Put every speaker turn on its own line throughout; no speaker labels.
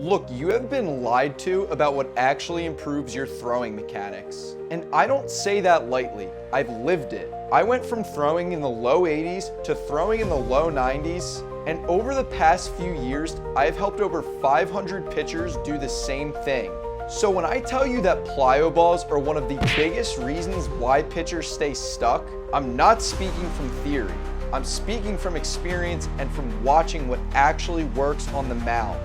Look, you have been lied to about what actually improves your throwing mechanics. And I don't say that lightly, I've lived it. I went from throwing in the low 80s to throwing in the low 90s, and over the past few years, I've helped over 500 pitchers do the same thing. So when I tell you that plyo balls are one of the biggest reasons why pitchers stay stuck, I'm not speaking from theory. I'm speaking from experience and from watching what actually works on the mound.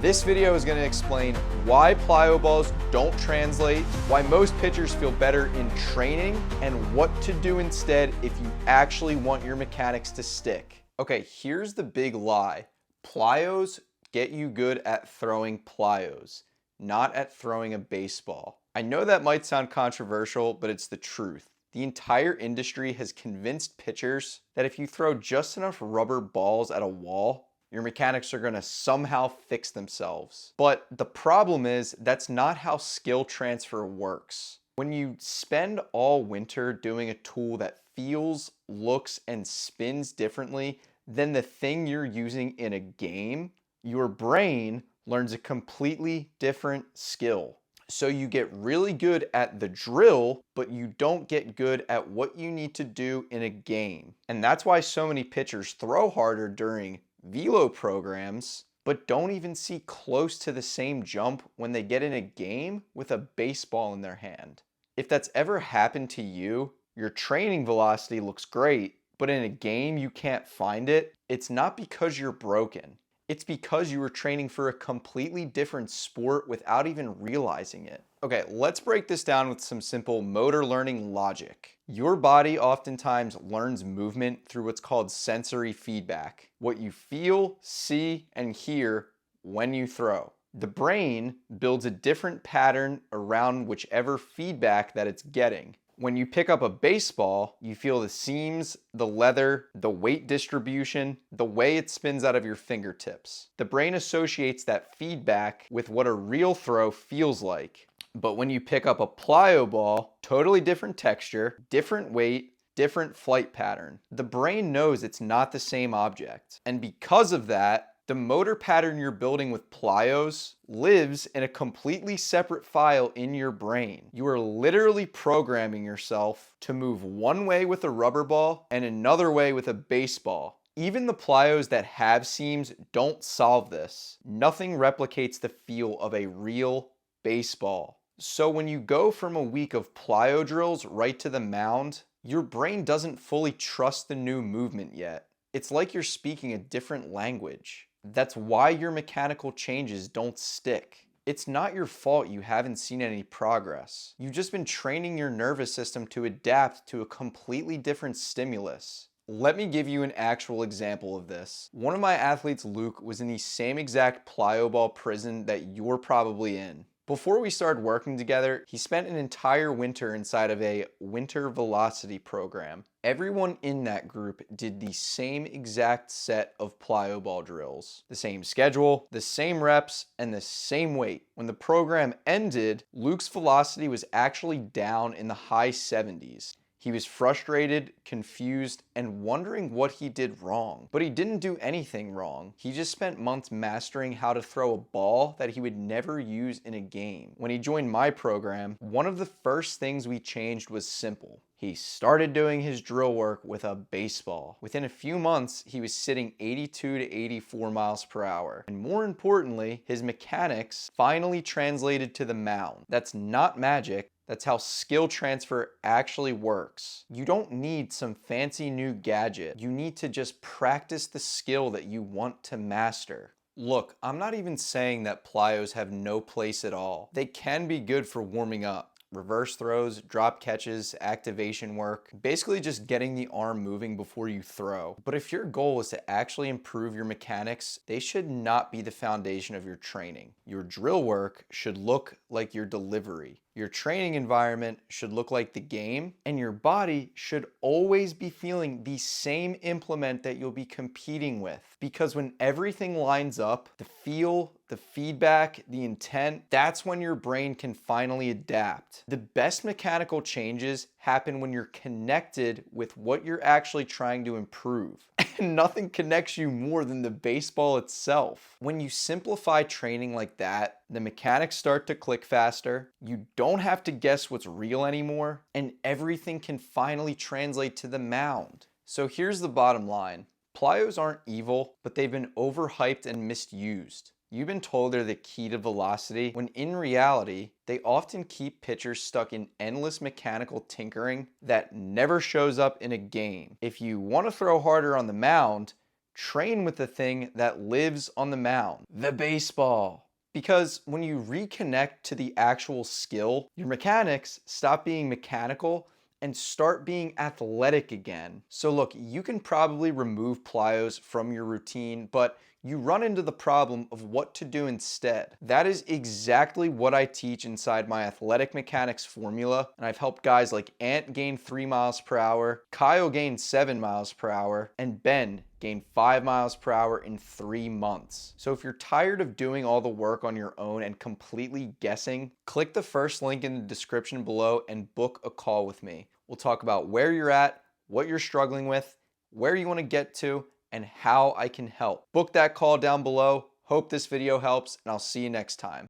This video is going to explain why plyo balls don't translate, why most pitchers feel better in training, and what to do instead if you actually want your mechanics to stick. Okay, here's the big lie. Plyos get you good at throwing plyos, not at throwing a baseball. I know that might sound controversial, but it's the truth. The entire industry has convinced pitchers that if you throw just enough rubber balls at a wall, your mechanics are going to somehow fix themselves. But the problem is that's not how skill transfer works. When you spend all winter doing a tool that feels, looks, and spins differently than the thing you're using in a game, your brain learns a completely different skill. So you get really good at the drill, but you don't get good at what you need to do in a game. And that's why so many pitchers throw harder during velo programs, but don't even see close to the same jump when they get in a game with a baseball in their hand. If that's ever happened to you, your training velocity looks great, but in a game you can't find it, it's not because you're broken. It's because you were training for a completely different sport without even realizing it. Okay, let's break this down with some simple motor learning logic. Your body oftentimes learns movement through what's called sensory feedback, what you feel, see, and hear when you throw. The brain builds a different pattern around whichever feedback that it's getting. When you pick up a baseball, you feel the seams, the leather, the weight distribution, the way it spins out of your fingertips. The brain associates that feedback with what a real throw feels like. But when you pick up a plyo ball, totally different texture, different weight, different flight pattern. The brain knows it's not the same object. And because of that, the motor pattern you're building with plyos lives in a completely separate file in your brain. You are literally programming yourself to move one way with a rubber ball and another way with a baseball. Even the plyos that have seams don't solve this. Nothing replicates the feel of a real baseball. So when you go from a week of plyo drills right to the mound, your brain doesn't fully trust the new movement yet. It's like you're speaking a different language. That's why your mechanical changes don't stick. It's not your fault you haven't seen any progress. You've just been training your nervous system to adapt to a completely different stimulus. Let me give you an actual example of this. One of my athletes, Luke, was in the same exact plyo ball prison that you're probably in. Before we started working together, he spent an entire winter inside of a winter velocity program. Everyone in that group did the same exact set of plyo ball drills. The same schedule, the same reps, and the same weight. When the program ended, Luke's velocity was actually down in the high 70s. He was frustrated, confused, and wondering what he did wrong. But he didn't do anything wrong. He just spent months mastering how to throw a ball that he would never use in a game. When he joined my program, one of the first things we changed was simple. He started doing his drill work with a baseball. Within a few months, he was sitting 82 to 84 miles per hour. And more importantly, his mechanics finally translated to the mound. That's not magic. That's how skill transfer actually works. You don't need some fancy new gadget. You need to just practice the skill that you want to master. Look, I'm not even saying that plyos have no place at all. They can be good for warming up. Reverse throws, drop catches, activation work, basically just getting the arm moving before you throw. But if your goal is to actually improve your mechanics, they should not be the foundation of your training. Your drill work should look like your delivery. Your training environment should look like the game, and your body should always be feeling the same implement that you'll be competing with. Because when everything lines up, the feel, the feedback, the intent, that's when your brain can finally adapt. The best mechanical changes happen when you're connected with what you're actually trying to improve. and nothing connects you more than the baseball itself. When you simplify training like that, the mechanics start to click faster, you don't have to guess what's real anymore, and everything can finally translate to the mound. So here's the bottom line. Plyos aren't evil, but they've been overhyped and misused. You've been told they're the key to velocity, when in reality, they often keep pitchers stuck in endless mechanical tinkering that never shows up in a game. If you want to throw harder on the mound, train with the thing that lives on the mound, the baseball. Because when you reconnect to the actual skill, your mechanics stop being mechanical and start being athletic again. So look, you can probably remove plyos from your routine, but you run into the problem of what to do instead. That is exactly what I teach inside my athletic mechanics formula, and I've helped guys like Ant gain 3 miles per hour, Kyle gain 7 miles per hour, and Ben gain 5 miles per hour in 3 months. So if you're tired of doing all the work on your own and completely guessing, click the first link in the description below and book a call with me. We'll talk about where you're at, what you're struggling with, where you want to get to, and how I can help. Book that call down below. Hope this video helps, and I'll see you next time.